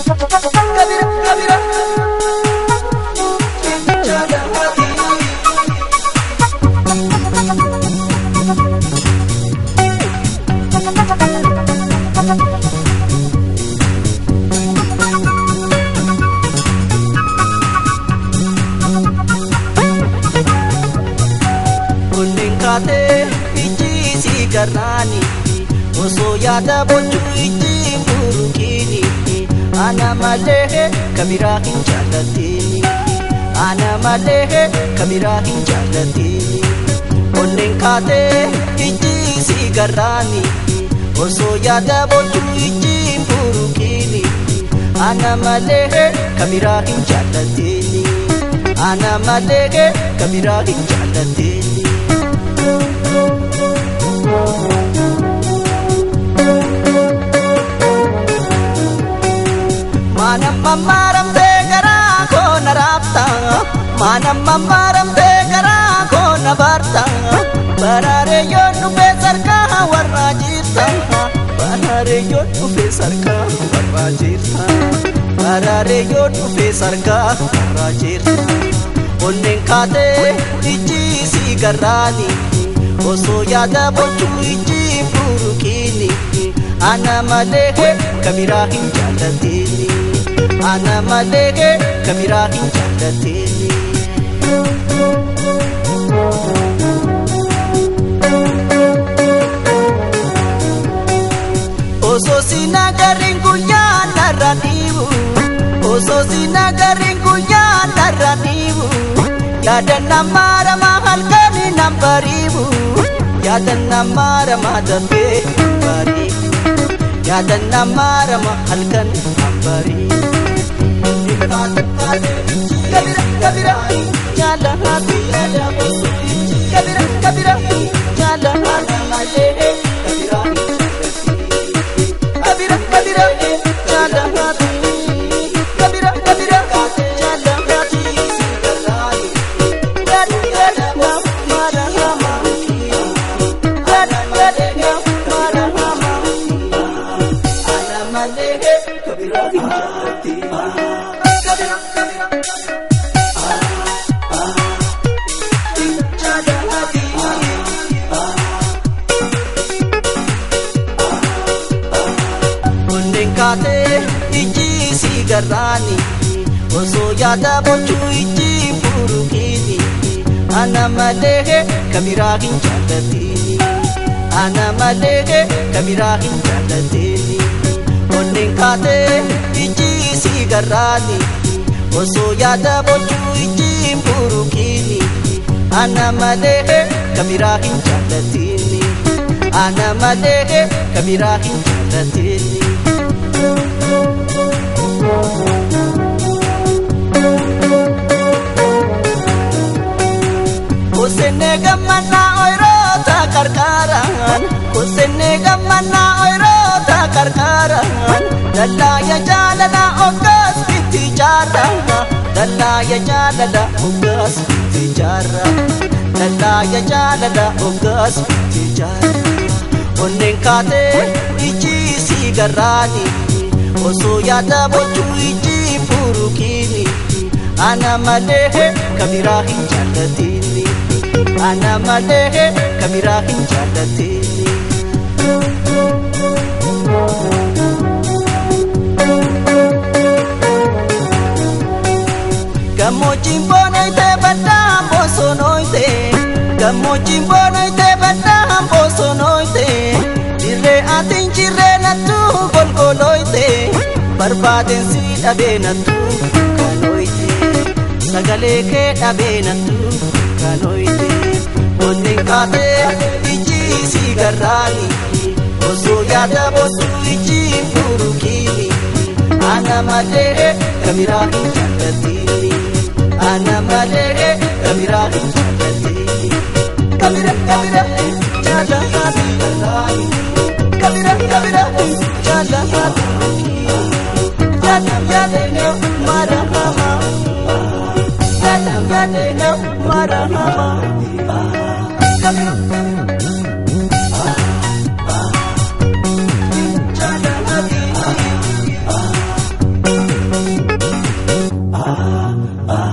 kabira kabira jaalati Kate iji si garani oso yada bochu iji murukini ana malehe kabira hin jalatini ana malehe kabira hin jalatini onnen kate iji si garani oso yada bochu iji murukini ana malehe kabira hin jalatini ana malehe kabira hin jalatini Manam mamaram de gara ko narapta manam mamaram de gara ko nabarta barare yonu be sarka warrajita barare yonu be sarka warrajita barare yonu be sarka warrajita onnen kate iji si garani oso yada bochu iji murukini ana malehe kabira hin jalatini ana malehe kabira hin jalatini oso sinagarin gulya naranibu oso sinagarin gulya naranibu yadan namara mahalkani nambaribu yadan namara madambe bari yadan namara mahalkan nambaribu kabira kabira jala hati kabira kabira jala hati kabira kabira jala hati kabira kabira jala hati Kate iji si garani oso yada bochu iji murukini ana malehe kabira hin jalatini ana malehe kabira hin jalatini onnen kate iji si garani oso yada bochu iji murukini ana malehe kabira hin jalatini ana malehe kabira hin jalatini Kusene gamana oiro ta karkaran kusene gamana oiro ta karkaran dalla ya jalala ogas bitijara dalla ya jalala ogas bitijara dalla ya jalala ogas bitijara onnen kate iji si garani oso yada bochu iji murukini ana malehe kabira hin jalatini ana malehe kabira hin jalatini gamojin bonai te badam bosonoite gamojin bonai te badam bosonoite jirre atin jirre natu golgoloite barbaden si dhabe natu kanoite sagale ke dhabe natu kanoite onnen kate iji si garani oso yada bochu iji murukini ana malehe kabira hin jalatini ana malehe kabira hin jalatini kabira kabira jalatini kabira kabira jalatini jala jala marahama jala jala marahama kabira jala Ah